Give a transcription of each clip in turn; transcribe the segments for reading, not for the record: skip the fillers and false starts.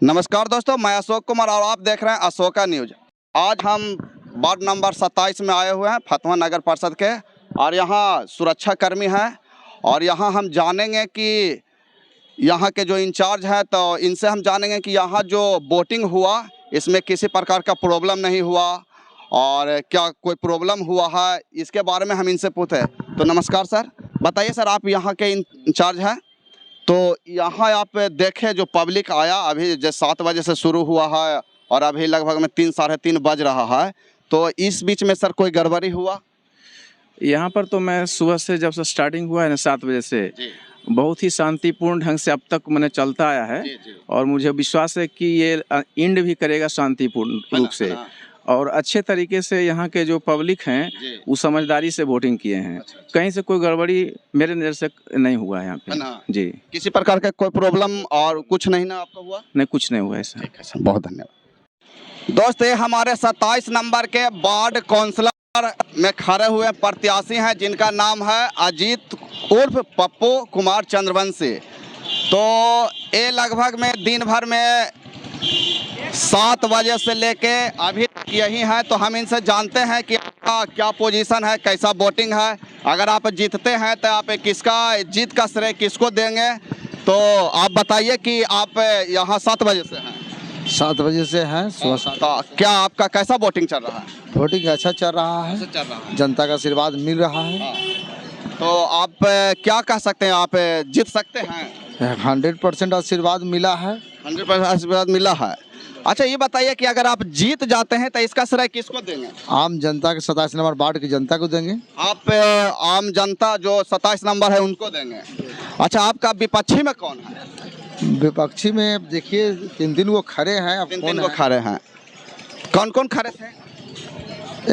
नमस्कार दोस्तों, मैं अशोक कुमार और आप देख रहे हैं अशोका न्यूज। आज हम वार्ड नंबर 27 में आए हुए हैं, फतुहा नगर परिषद के, और यहाँ सुरक्षा कर्मी हैं और यहाँ हम जानेंगे कि यहाँ के जो इंचार्ज हैं तो इनसे हम जानेंगे कि यहाँ जो वोटिंग हुआ इसमें किसी प्रकार का प्रॉब्लम नहीं हुआ और क्या कोई प्रॉब्लम हुआ है, इसके बारे में हम इनसे पूछे। तो नमस्कार सर, बताइए सर, आप यहाँ के इंचार्ज हैं। तो यहाँ आप देखें जो पब्लिक आया, अभी जैसे 7 बजे से शुरू हुआ है और अभी लगभग में 3 साढ़े 3 बज रहा है, तो इस बीच में सर कोई गड़बड़ी हुआ? यहाँ पर तो मैं सुबह से जब से स्टार्टिंग हुआ है ना 7 बजे से बहुत ही शांतिपूर्ण ढंग से अब तक मैंने चलता आया है। और मुझे विश्वास है कि ये एंड भी करेगा शांतिपूर्ण रूप से और अच्छे तरीके से। यहाँ के जो पब्लिक हैं वो समझदारी से वोटिंग किए हैं। कहीं से कोई गड़बड़ी मेरे नज़र से नहीं हुआ है यहाँ पे जी। किसी प्रकार का कोई प्रॉब्लम और कुछ नहीं ना आपका हुआ? नहीं, कुछ नहीं हुआ ऐसा। ठीक है सर, बहुत धन्यवाद। दोस्त, ये हमारे 27 नंबर के वार्ड काउंसलर में खड़े हुए प्रत्याशी हैं जिनका नाम है अजीत उर्फ पप्पू कुमार चंद्रवंशी। तो ये लगभग में दिन भर में 7 बजे से लेके अभी तक यही है। तो हम इनसे जानते हैं कि आपका क्या पोजीशन है, कैसा वोटिंग है, अगर आप जीतते हैं तो आप किसका जीत का श्रेय किसको देंगे। तो आप बताइए कि आप यहाँ 7 बजे से हैं। 7 बजे से हैं सुबह 7। तो क्या आपका कैसा वोटिंग चल रहा है? वोटिंग अच्छा चल रहा है, जनता का आशीर्वाद मिल रहा है। तो आप क्या कह सकते हैं, आप जीत सकते हैं? 100% आशीर्वाद मिला है। 100% आशीर्वाद मिला है। अच्छा, ये बताइए कि अगर आप जीत जाते हैं तो इसका श्रेय किसको देंगे? आम जनता के 27 नंबर वार्ड की जनता को देंगे। आप आम जनता जो 27 नंबर है उनको देंगे। अच्छा, आपका विपक्षी में कौन है? विपक्षी में देखिए 3 दिन वो खड़े हैं। अब 3 दिन वो खड़े हैं। कौन कौन खड़े थे?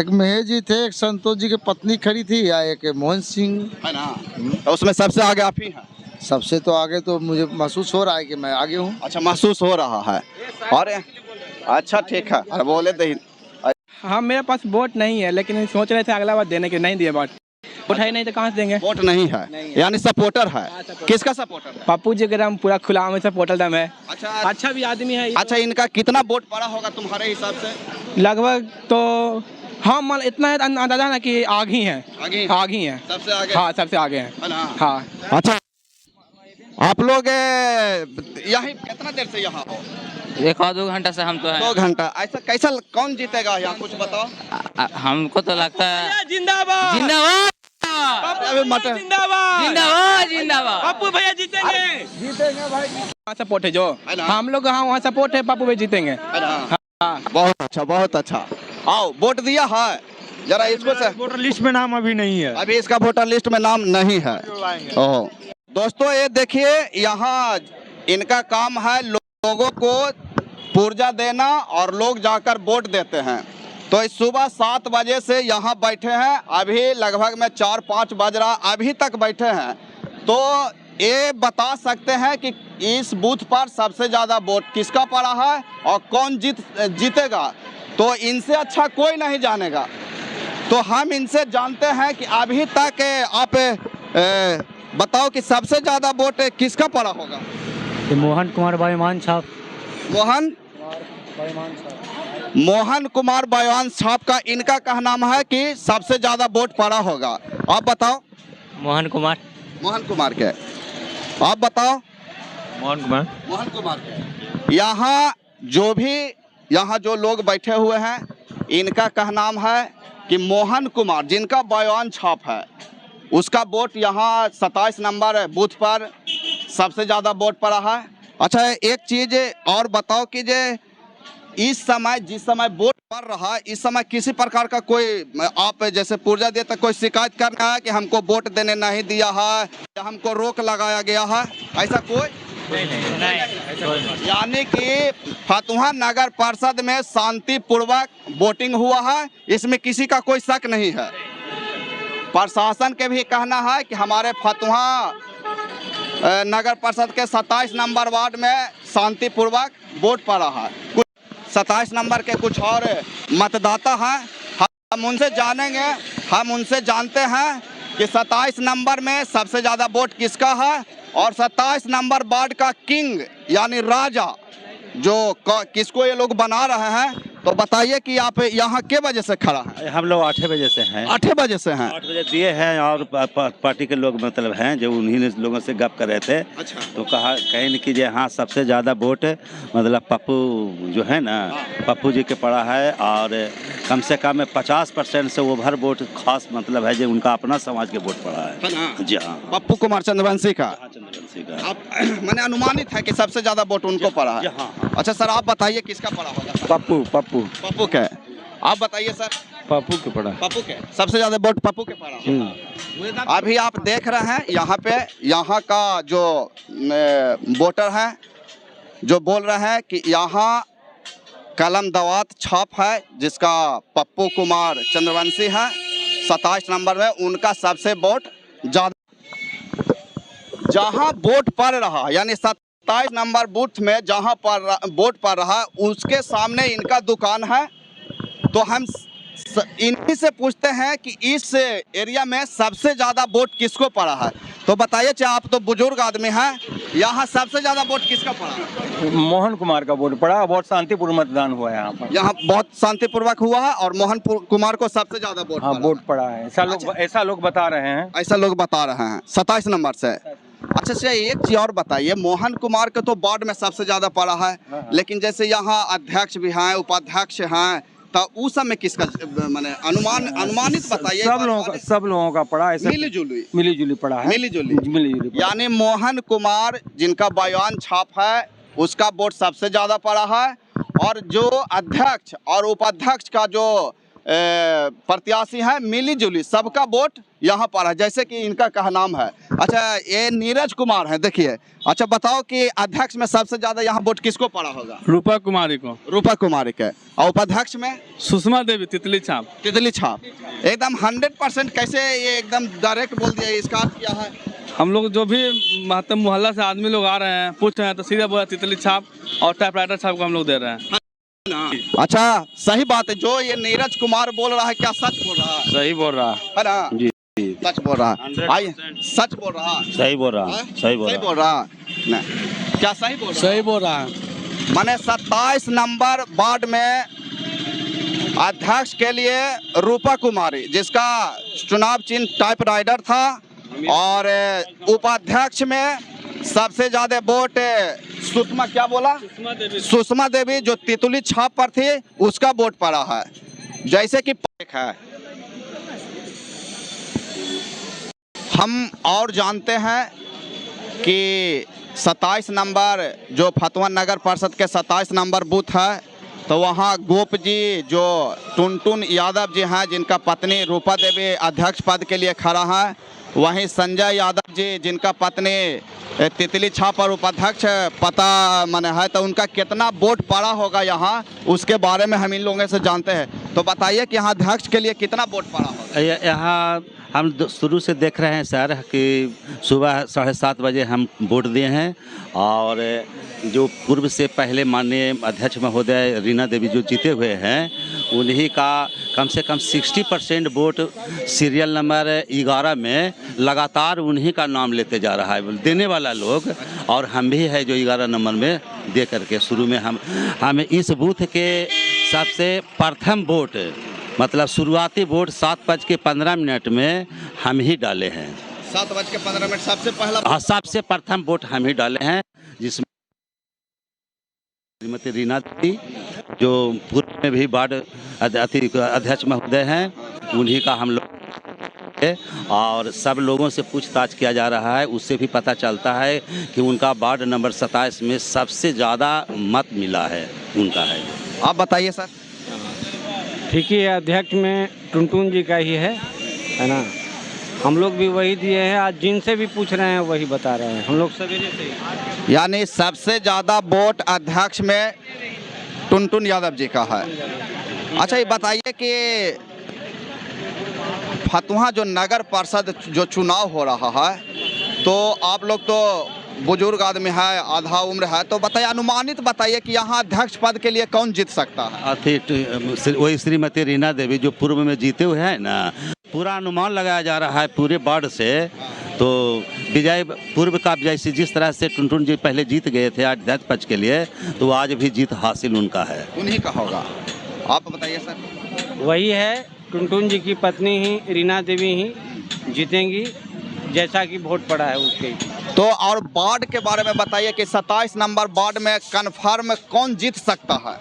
एक महेश जी थे, एक संतोष जी की पत्नी खड़ी थी, या एक मोहन सिंह है ना। तो उसमें सबसे आगे आप ही हैं? सबसे तो आगे तो मुझे महसूस हो रहा है कि मैं आगे हूँ। अच्छा, महसूस हो रहा है। और अच्छा, ठीक है, अरे बोले दे। हाँ, मेरे पास वोट नहीं है, लेकिन सोच रहे थे अगला बार देने के, नहीं दिए वोट। वोट है नहीं तो कहाँ से देंगे? वोट नहीं है, यानी सपोर्टर है। किसका सपोर्टर है? पप्पू जी के दम पूरा खुला में सपोर्टर दम है। अच्छा भी आदमी है। अच्छा, इनका कितना वोट पड़ा होगा तुम्हारे हिसाब से? लगभग तो हाँ, मान इतना अंदाजा ना कि आगे ही है। आगे ही है, सबसे आगे। हाँ, सबसे आगे है। हाँ। अच्छा, आप लोग यही कितना देर से यहाँ हो? 1-2 घंटा से हम तो हैं। 2 घंटा। ऐसा कैसा कौन जीतेगा यहाँ, कुछ बताओ। हमको तो लगता है जिंदाबाद जिंदाबाद जिंदाबाद जिंदाबाद जिंदाबाद पप्पू भैया जीतेंगे भाई। वहाँ सपोर्ट है जो हम लोग, हाँ वहाँ सपोर्ट है, पप्पू भैया जीतेंगे। बहुत अच्छा, बहुत अच्छा। आओ, वोट दिया है जरा इसको से। वोटर लिस्ट में नाम अभी नहीं है। अभी इसका वोटर लिस्ट में नाम नहीं है। ओह दोस्तों, ये देखिए, यहाँ इनका काम है लोगों को पुर्जा देना और लोग जाकर वोट देते हैं। तो इस सुबह 7 बजे से यहाँ बैठे हैं, अभी लगभग में 4-5 बज रहा, अभी तक बैठे हैं। तो ये बता सकते हैं कि इस बूथ पर सबसे ज़्यादा वोट किसका पड़ा है और कौन जीतेगा। तो इनसे अच्छा कोई नहीं जानेगा। तो हम इनसे जानते हैं कि अभी तक आप बताओ कि सबसे ज़्यादा वोट किसका पड़ा होगा? मोहन कुमार बाईमान छाप। मोहन कुमार बाईमान छाप का इनका कहना है कि सबसे ज़्यादा वोट पड़ा होगा। आप बताओ। मोहन कुमार के। आप बताओ। मोहन कुमार के। यहाँ जो लोग बैठे हुए हैं इनका कहना है कि मोहन कुमार, जिनका बाईमान छाप है, उसका वोट यहाँ 27 नंबर बूथ पर सबसे ज़्यादा वोट पड़ा है। अच्छा, एक चीज़ और बताओ कि इस समय जिस समय वोट पड़ रहा है, इस समय किसी प्रकार का कोई आप जैसे पुर्जा देते कोई शिकायत करना है कि हमको वोट देने नहीं दिया है या हमको रोक लगाया गया है, ऐसा कोई नहीं। यानी कि फतुहा नगर परिषद में शांतिपूर्वक वोटिंग हुआ है, इसमें किसी का कोई शक नहीं है। प्रशासन के भी कहना है कि हमारे फतुहा नगर परिषद के 27 नंबर वार्ड में शांतिपूर्वक वोट पड़ा है। कुछ 27 नंबर के कुछ और मतदाता हैं, हम उनसे जानेंगे। हम उनसे जानते हैं कि 27 नंबर में सबसे ज़्यादा वोट किसका है और 27 नंबर वार्ड का किंग यानी राजा जो किसको ये लोग बना रहे हैं, तो बताइए कि आप यहाँ के बजे से खड़ा है? हम लोग 8 बजे से हैं। 8 बजे से हैं? 8 बजे दिए हैं और पार्टी के लोग मतलब हैं जो उन्हीं लोगों से गप कर रहे थे। अच्छा। तो कहीं कि जो हाँ सबसे ज़्यादा वोट मतलब पप्पू जो है ना, पप्पू जी के पड़ा है और कम से कम 50% से ओवर वोट खास मतलब है जो उनका अपना समाज के वोट पड़ा है। जी हाँ, पप्पू कुमार चंद्रवंशी का। चंद्रवंशी का आप मैंने अनुमानित है कि सबसे ज्यादा वोट उनको पड़ा है। हाँ। अच्छा सर, आप बताइए किसका पड़ा होगा? पप्पू पप्पू पप्पू के। आप बताइए सर। पप्पू के पड़ा। पप्पू के सबसे ज्यादा वोट पप्पू के पड़ा होगा। अभी आप देख रहे हैं यहाँ पे, यहाँ का जो वोटर है जो बोल रहे हैं कि यहाँ कलम दवात छाप है जिसका पप्पू कुमार चंद्रवंशी है 27 नंबर में, उनका सबसे वोट ज्यादा। जहां वोट पड़ रहा यानी 27 नंबर बूथ में जहां पर वोट पड़ रहा है उसके सामने इनका दुकान है। तो हम इन्हीं से पूछते हैं कि इस एरिया में सबसे ज्यादा वोट किसको पड़ा है। तो बताइए, चाहे आप तो बुजुर्ग आदमी हैं, यहाँ सबसे ज्यादा वोट किसका पड़ा है? मोहन कुमार का वोट पड़ा। बहुत शांतिपूर्ण मतदान हुआ है यहाँ पर। यहाँ बहुत शांतिपूर्वक हुआ है और मोहन कुमार को सबसे ज्यादा वोट हाँ, वोट पड़ा है। ऐसा लोग बता रहे हैं। ऐसा लोग बता रहे हैं 27 नंबर से। अच्छा से एक चीज और बताइए, मोहन कुमार का तो वार्ड में सबसे ज्यादा पड़ा है, लेकिन जैसे यहाँ अध्यक्ष भी हैं, उपाध्यक्ष हैं, तो उस समय किसका माने अनुमानित बताइए? सब लोगों का पड़ा। ऐसा मिली जुली पड़ा है। मिली जुली यानी मोहन कुमार जिनका बयान छाप है उसका वोट सबसे ज्यादा पड़ा है, और जो अध्यक्ष और उपाध्यक्ष का जो प्रत्याशी है मिली जुली सबका वोट यहाँ पर है, जैसे कि इनका कहा नाम है। अच्छा, ये नीरज कुमार है, देखिए। अच्छा बताओ कि अध्यक्ष में सबसे ज्यादा यहाँ वोट किसको पड़ा होगा? रूपा कुमारी को। रूपा कुमारी के। और उपाध्यक्ष में सुषमा देवी, तितली छाप। तितली छाप। एकदम 100% कैसे ये एकदम डायरेक्ट बोल दिया, इसका अर्थ क्या है? हम लोग जो भी महत्व मोहल्ला से आदमी लोग आ रहे हैं पूछ रहे हैं तो सीधा बोला तितली छाप और टाइपराइटर छाप को हम लोग दे रहे हैं। अच्छा, सही बात है। जो ये नीरज कुमार बोल रहा है, क्या सच बोल रहा है? सही बोल रहा है ना? जी, सच बोल रहा है। आइए, सच बोल रहा है। सही बोल रहा है। सही बोल रहा है। क्या सही बोल रहा है? सही बोल रहा है। मैंने 27 नंबर वार्ड में अध्यक्ष के लिए रूपा कुमारी, जिसका चुनाव चिन्ह टाइपराइटर था, और उपाध्यक्ष में सबसे ज्यादा वोट सुषमा, क्या बोला? सुषमा देवी जो तितली छाप पर थी उसका वोट पड़ा है। जैसे कि है हम और जानते हैं कि 27 नंबर जो फतवा नगर परिषद के 27 नंबर बूथ है, तो वहाँ गोप जी जो टुनटुन यादव जी हैं जिनका पत्नी रूपा देवी अध्यक्ष पद के लिए खड़ा है, वहीं संजय यादव जी जिनका पत्नी तितली छाप और उपाध्यक्ष पता मन है, तो उनका कितना वोट पड़ा होगा यहाँ, उसके बारे में हम इन लोगों से जानते हैं। तो बताइए कि यहाँ अध्यक्ष के लिए कितना वोट पड़ा होगा? यहाँ हम शुरू से देख रहे हैं सर कि सुबह 7:30 बजे हम वोट दिए हैं, और जो पूर्व से पहले माननीय अध्यक्ष महोदय रीना देवी जो जीते हुए हैं, उन्हीं का कम से कम 60% वोट सीरियल नंबर 11 में लगातार उन्हीं का नाम लेते जा रहा है देने वाला लोग, और हम भी है जो 11 नंबर में दे करके शुरू में हम इस बूथ के सबसे प्रथम वोट मतलब शुरुआती वोट 7:15 में हम ही डाले हैं। 7:15 सबसे पहला? हाँ, सबसे प्रथम वोट हम ही डाले हैं, जिसमें श्रीमती रीना देवी जो पूर्व में भी वार्ड अध्यक्ष महोदय हैं, उन्हीं का हम लोग, और सब लोगों से पूछताछ किया जा रहा है, उससे भी पता चलता है कि उनका वार्ड नंबर 27 में सबसे ज़्यादा मत मिला है, उनका है। आप बताइए सर। ठीक है, अध्यक्ष में टुनटुन जी का ही है ना? हम लोग भी वही दिए हैं। आज जिनसे भी पूछ रहे हैं वही बता रहे हैं, हम लोग सवेरे से ही। यानी सबसे ज़्यादा वोट अध्यक्ष में टुनटुन यादव जी का है। अच्छा, ये बताइए कि फतवा जो नगर परिषद जो चुनाव हो रहा है, तो आप लोग तो बुजुर्ग आदमी है, आधा उम्र है, तो बताइए, अनुमानित बताइए कि यहाँ अध्यक्ष पद के लिए कौन जीत सकता है? वही श्रीमती रीना देवी जो पूर्व में जीते हुए हैं ना, पूरा अनुमान लगाया जा रहा है पूरे वार्ड से तो विजय पूर्व का जैसे जिस तरह से टुनटुन जी पहले जीत गए थे अध्यक्ष पद के लिए, तो आज भी जीत हासिल उनका है। उन्हीं का होगा। आप बताइए सर। वही है, टुनटुन जी की पत्नी ही रीना देवी ही जीतेंगी, जैसा कि वोट पड़ा है उसके। तो और वार्ड के बारे में बताइए कि 27 नंबर वार्ड में कन्फर्म कौन जीत सकता है?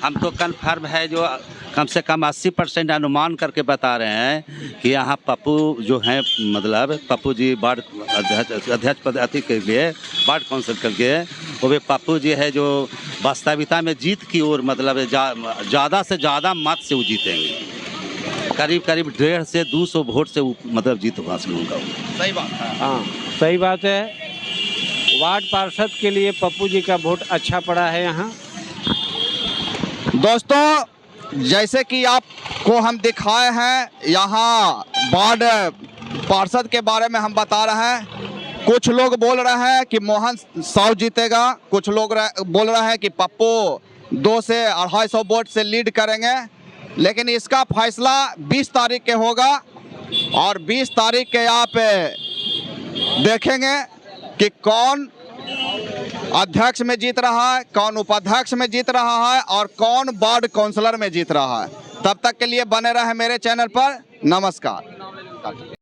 हम तो कन्फर्म है, जो कम से कम 80% अनुमान करके बता रहे हैं कि यहाँ पप्पू जो हैं, मतलब पप्पू जी वार्ड अध्यक्ष पद अति के लिए वार्ड काउंसिल के लिए, वो भी पप्पू जी है जो वास्तविकता में जीत की ओर, मतलब ज़्यादा से ज़्यादा मत से वो जीतेंगे। करीब 150 से 200 वोट से मतलब जीत हासिल उनका। सही बात है। हाँ सही बात है। वार्ड पार्षद के लिए पप्पू जी का वोट अच्छा पड़ा है यहाँ। दोस्तों, जैसे कि आपको हम दिखाए हैं, यहाँ वार्ड पार्षद के बारे में हम बता रहे हैं। कुछ लोग बोल रहे हैं कि मोहन साहू जीतेगा, कुछ लोग बोल रहे हैं कि पप्पू 200 से 250 वोट से लीड करेंगे, लेकिन इसका फैसला 20 तारीख के होगा। और 20 तारीख के आप देखेंगे कि कौन अध्यक्ष में जीत रहा है, कौन उपाध्यक्ष में जीत रहा है और कौन वार्ड काउंसलर में जीत रहा है। तब तक के लिए बने रहे मेरे चैनल पर। नमस्कार।